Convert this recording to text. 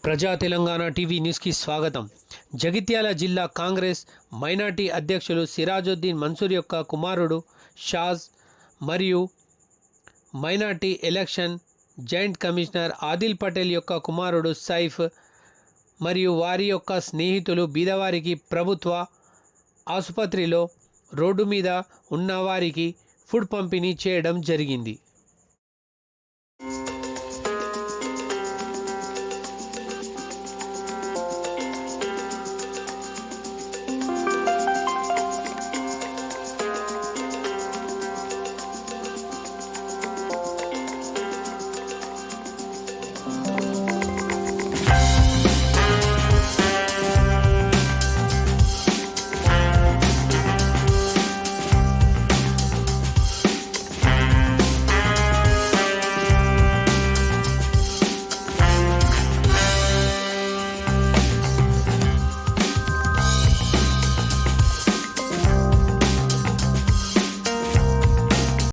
ప్రజా తెలంగాణ టీవీ న్యూస్కి స్వాగతం. జగిత్యాల జిల్లా కాంగ్రెస్ మైనార్టీ అధ్యక్షులు సిరాజుద్దీన్ మన్సూర్ యొక్క కుమారుడు షాజ్ మరియు minority election joint commissioner Adil Patel యొక్క కుమారుడు సైఫ్ మరియు వారి యొక్క స్నేహితులు బీదవారికి ప్రభుత్వ ఆసుపత్రిలో రోడ్డు మీద ఉన్నవారికి ఫుడ్ పంపిణీ చేయడం జరిగింది.